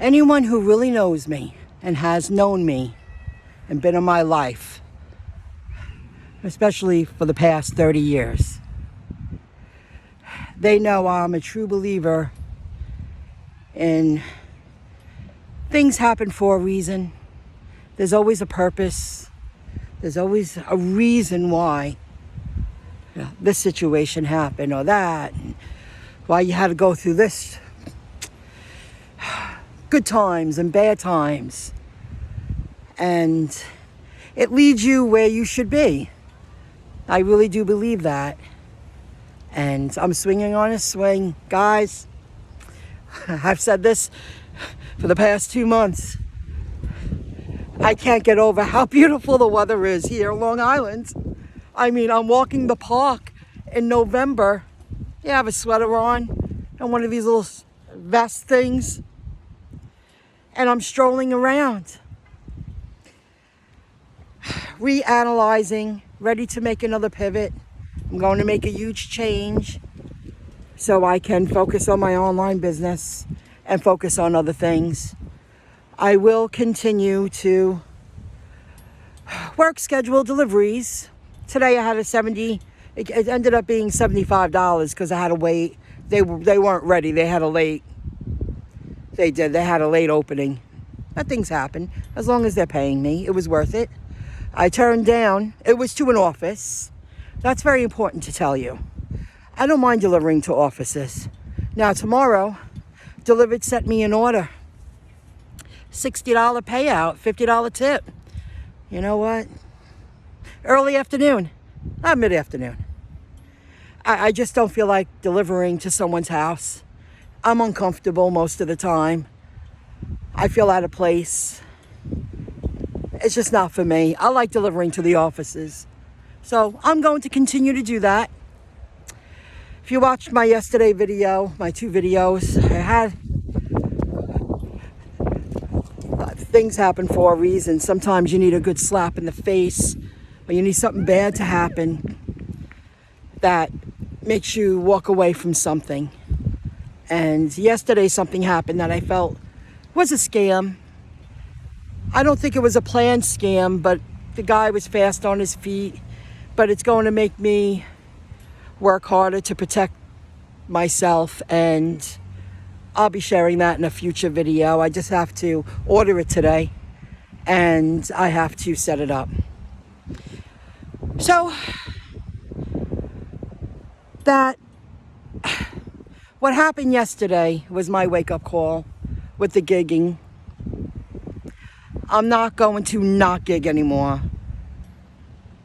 Anyone who really knows me and has known me and been in my life, especially for the past 30 years, they know I'm a true believer in things happen for a reason. There's always a purpose. There's always a reason why this situation happened or that, and why you had to go through this. Good times and bad times. And it leads you where you should be. I really do believe that. And I'm swinging on a swing. Guys, I've said this for the past 2 months. I can't get over how beautiful the weather is here on Long Island. I mean, I'm walking the park in November. You have a sweater on and one of these little vest things. And I'm strolling around, reanalyzing, ready to make another pivot. I'm going to make a huge change so I can focus on my online business and focus on other things. I will continue to work schedule deliveries. Today I had it ended up being $75 because I had to wait. They weren't ready. They had a late opening. But things happen. As long as they're paying me, it was worth it. I turned down, it was to an office. That's very important to tell you. I don't mind delivering to offices. Now tomorrow, Dlivrd sent me an order. $60 payout, $50 tip. You know what? Early afternoon, not mid-afternoon. I just don't feel like delivering to someone's house. I'm uncomfortable most of the time. I feel out of place. It's just not for me. I like delivering to the offices. So I'm going to continue to do that. If you watched my yesterday video, my 2 videos, I had things happen for a reason. Sometimes you need a good slap in the face, or you need something bad to happen that makes you walk away from something. And yesterday something happened that I felt was a scam. I don't think it was a planned scam, but the guy was fast on his feet. But it's going to make me work harder to protect myself, and I'll be sharing that in a future video. I just have to order it today, and I have to set it up. So what happened yesterday was my wake-up call with the gigging. I'm not going to not gig anymore,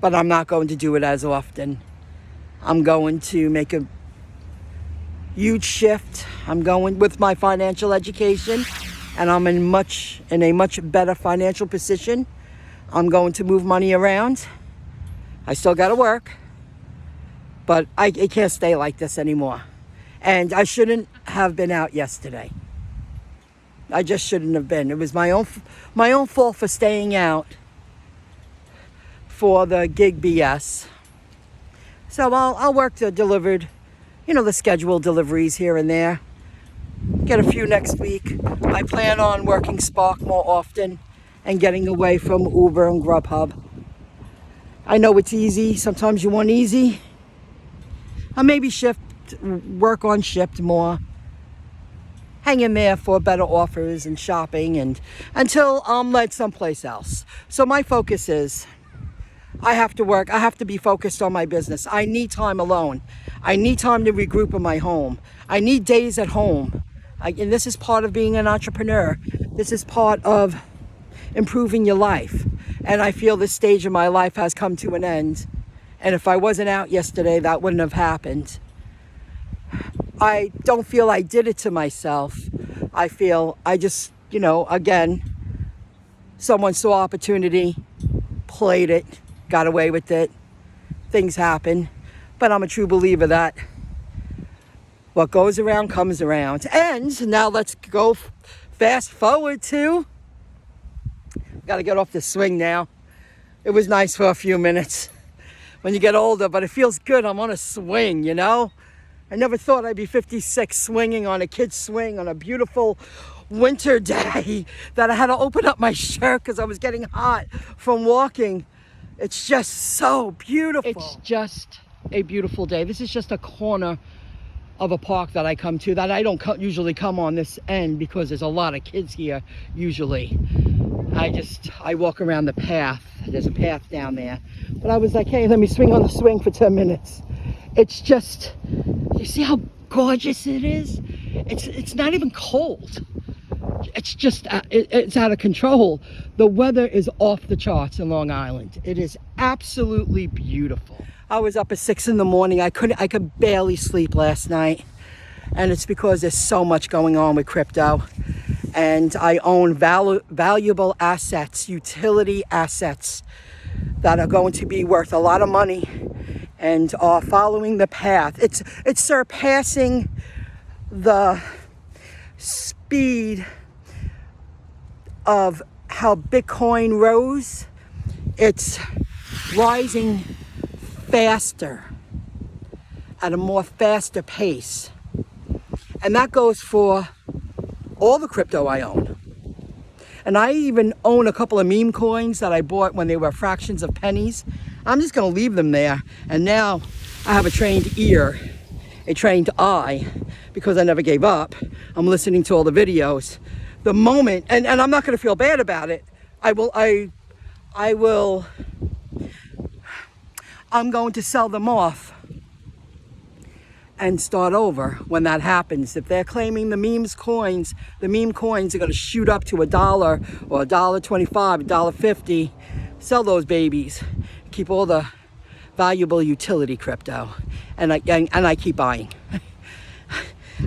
but I'm not going to do it as often. I'm going to make a huge shift. I'm going with my financial education, and I'm in a much better financial position. I'm going to move money around. I still got to work, but it can't stay like this anymore. And I shouldn't have been out yesterday. I just shouldn't have been. It was my own fault for staying out for the gig BS. So I'll work the Dlivrd, the scheduled deliveries here and there. Get a few next week. I plan on working Spark more often and getting away from Uber and Grubhub. I know it's easy. Sometimes you want easy. Or maybe work on Shift more. Hang in there for better offers and shopping, and until I'm led someplace else. So my focus is, I have to work. I have to be focused on my business. I need time alone. I need time to regroup in my home. I need days at home. And this is part of being an entrepreneur. This is part of improving your life. And I feel this stage of my life has come to an end. And if I wasn't out yesterday, that wouldn't have happened. I don't feel I did it to myself. I feel I just, again, someone saw opportunity, played it, got away with it. Things happen. But I'm a true believer that what goes around comes around. And now let's go fast forward to, got to get off the swing now. It was nice for a few minutes when you get older, but it feels good. I'm on a swing, I never thought I'd be 56 swinging on a kid's swing on a beautiful winter day that I had to open up my shirt because I was getting hot from walking. It's just so beautiful. It's just a beautiful day. This is just a corner of a park that I come to that I don't usually come on this end because there's a lot of kids here usually. I walk around the path. There's a path down there. But I was like, hey, let me swing on the swing for 10 minutes. It's just, you see how gorgeous it is? It's not even cold. It's just, it's out of control. The weather is off the charts in Long Island. It is absolutely beautiful. I was up at 6 in the morning. I could barely sleep last night. And it's because there's so much going on with crypto. And I own valuable assets, utility assets that are going to be worth a lot of money and are following the path. It's surpassing the speed of how Bitcoin rose. It's rising faster at a more faster pace. And that goes for all the crypto I own. And I even own a couple of meme coins that I bought when they were fractions of pennies. I'm just going to leave them there. And now I have a trained ear, a trained eye, because I never gave up. I'm listening to all the videos. The moment, and I'm not going to feel bad about it. I'm going to sell them off and start over when that happens. If they're claiming the meme coins are going to shoot up to $1 or $1.25, $1.50. Sell those babies. Keep all the valuable utility crypto, and I keep buying.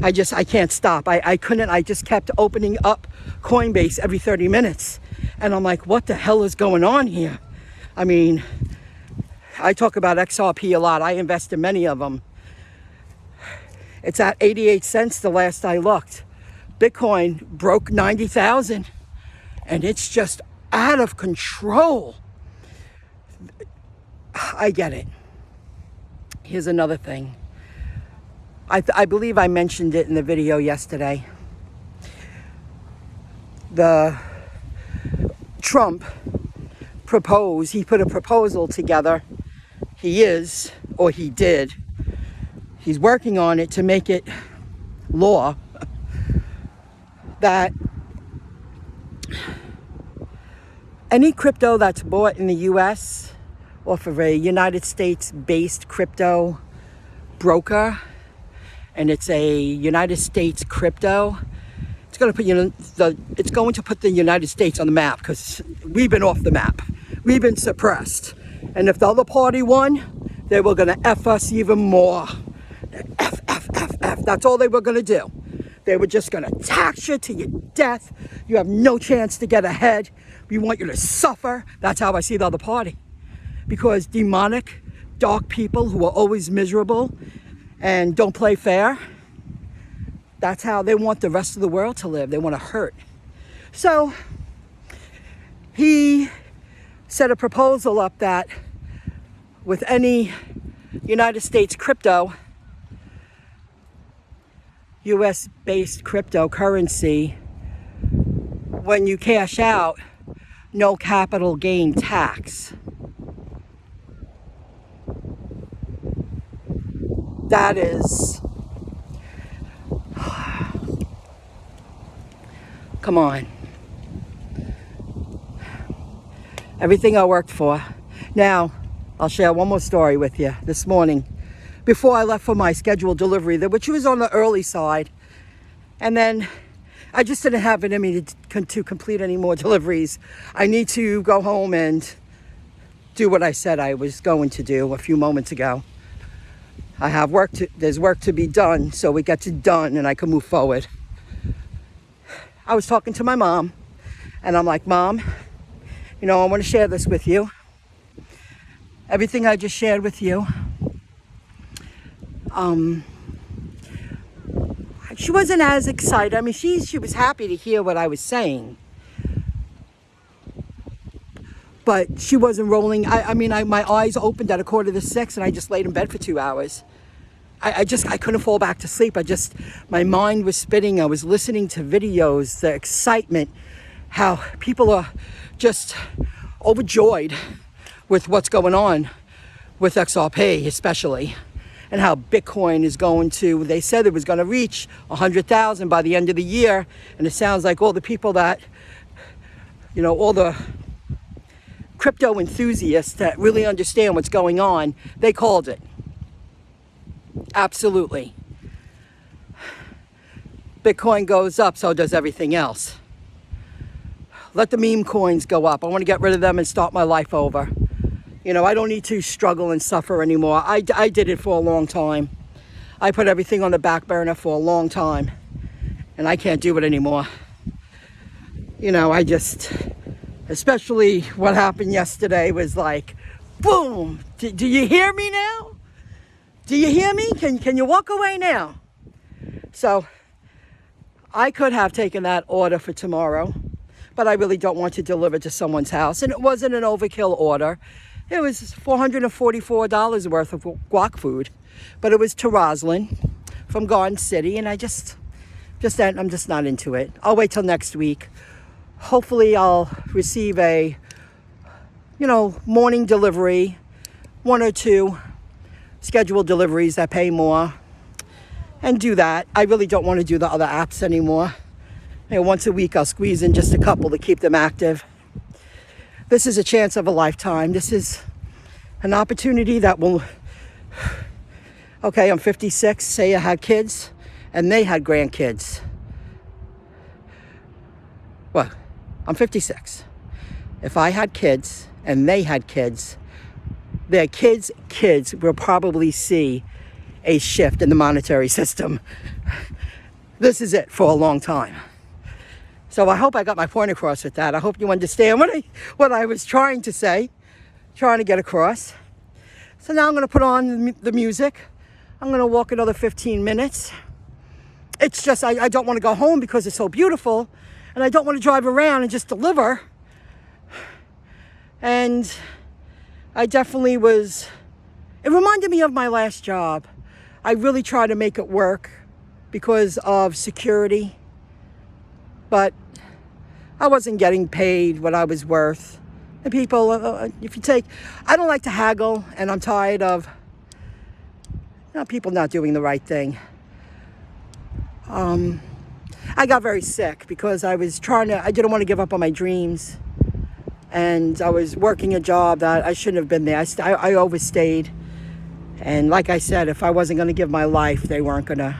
I can't stop. I couldn't. I just kept opening up Coinbase every 30 minutes, and I'm like, what the hell is going on here? I mean, I talk about XRP a lot. I invest in many of them. It's at 88 cents the last I looked. Bitcoin broke 90,000 and it's just out of control. I get it. Here's another thing. I believe I mentioned it in the video yesterday. Trump proposed, he put a proposal together. He did. He's working on it to make it law that any crypto that's bought in the US off of a United States-based crypto broker, and it's a United States crypto, it's going to put the United States on the map, because we've been off the map. We've been suppressed. And if the other party won, they were going to F us even more. F. That's all they were going to do. They were just going to tax you to your death. You have no chance to get ahead. We want you to suffer. That's how I see the other party. Because demonic, dark people who are always miserable and don't play fair, that's how they want the rest of the world to live. They want to hurt. So he set a proposal up that with any United States crypto, US-based cryptocurrency, when you cash out, no capital gain tax. That is, come on. Everything I worked for. Now, I'll share one more story with you. This morning, before I left for my scheduled delivery, which was on the early side, and then I just didn't have it in me to complete any more deliveries. I need to go home and do what I said I was going to do a few moments ago. I have there's work to be done, so it gets it done and I can move forward. I was talking to my mom, and I'm like, Mom, I want to share this with you. Everything I just shared with you. She wasn't as excited. I mean, she was happy to hear what I was saying. But she wasn't rolling. My eyes opened at 5:45, and I just laid in bed for 2 hours. I couldn't fall back to sleep. My mind was spinning. I was listening to videos, the excitement, how people are just overjoyed with what's going on with XRP especially, and how Bitcoin is going to, they said it was going to reach 100,000 by the end of the year, and it sounds like all the people that, all the crypto enthusiasts that really understand what's going on, they called it. Absolutely. Bitcoin goes up, so does everything else. Let the meme coins go up. I want to get rid of them and start my life over. I don't need to struggle and suffer anymore. I did it for a long time. I put everything on the back burner for a long time, and I can't do it anymore. Especially what happened yesterday was like, boom. Do you hear me now? Do you hear me? Can you walk away now? So I could have taken that order for tomorrow, but I really don't want to deliver to someone's house. And it wasn't an overkill order. It was $444 worth of guac food, but it was to Roslyn from Garden City, and I'm just not into it. I'll wait till next week. Hopefully I'll receive a, morning delivery, 1 or 2 scheduled deliveries that pay more, and do that. I really don't want to do the other apps anymore. Once a week I'll squeeze in just a couple to keep them active. This is a chance of a lifetime. This is an opportunity that will, okay, I'm 56, say I had kids, and they had grandkids. Well, I'm 56. If I had kids, and they had kids, their kids' kids will probably see a shift in the monetary system. This is it for a long time. So I hope I got my point across with that. I hope you understand what I was trying to say, trying to get across. So now I'm going to put on the music. I'm going to walk another 15 minutes. It's just, I don't want to go home because it's so beautiful, and I don't want to drive around and just deliver. And I definitely it reminded me of my last job. I really tried to make it work because of security, but I wasn't getting paid what I was worth. And people, I don't like to haggle, and I'm tired of people not doing the right thing. I got very sick because I didn't want to give up on my dreams, and I was working a job that I shouldn't have been there. I overstayed, and like I said, if I wasn't going to give my life, they weren't going to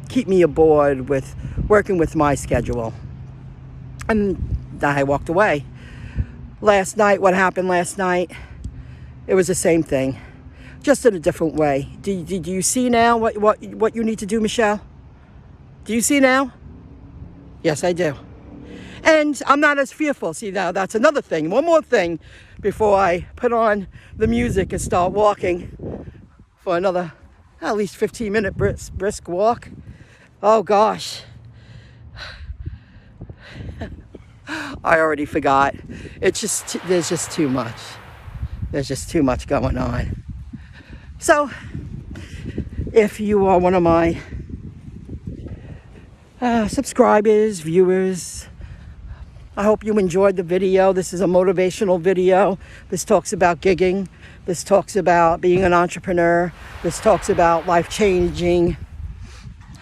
keep me aboard with working with my schedule. And I walked away. What happened last night, it was the same thing, just in a different way. Do you see now what you need to do, Michelle? Do you see now? Yes, I do. And I'm not as fearful. See, now that's another thing. One more thing before I put on the music and start walking for another at least 15-minute brisk walk. Oh, gosh. I already forgot. There's just too much. There's just too much going on. So, if you are one of my subscribers, viewers, I hope you enjoyed the video. This is a motivational video. This talks about gigging. This talks about being an entrepreneur. This talks about life-changing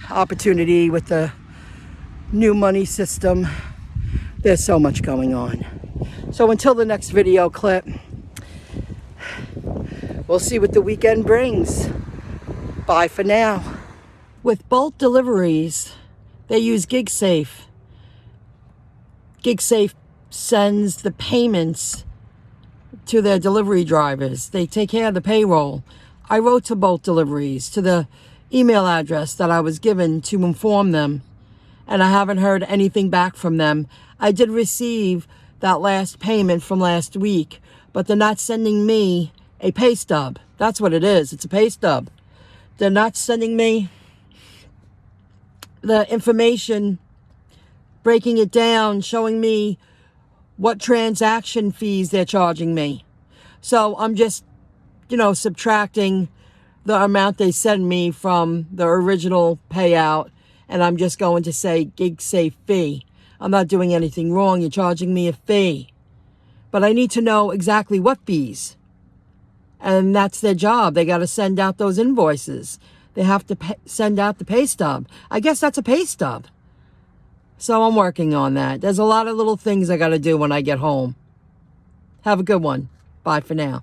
opportunity with the new money system. There's so much going on. So until the next video clip, we'll see what the weekend brings. Bye for now. With bulk deliveries, they use GigSafe. GigSafe sends the payments to their delivery drivers. They take care of the payroll. I wrote to bulk deliveries, to the email address that I was given to inform them, and I haven't heard anything back from them. I did receive that last payment from last week, but they're not sending me a pay stub. That's what it is. It's a pay stub. They're not sending me the information, breaking it down, showing me what transaction fees they're charging me. So I'm just, subtracting the amount they send me from the original payout, and I'm just going to say gig safe fee. I'm not doing anything wrong. You're charging me a fee. But I need to know exactly what fees. And that's their job. They got to send out those invoices. They have to send out the pay stub. I guess that's a pay stub. So I'm working on that. There's a lot of little things I got to do when I get home. Have a good one. Bye for now.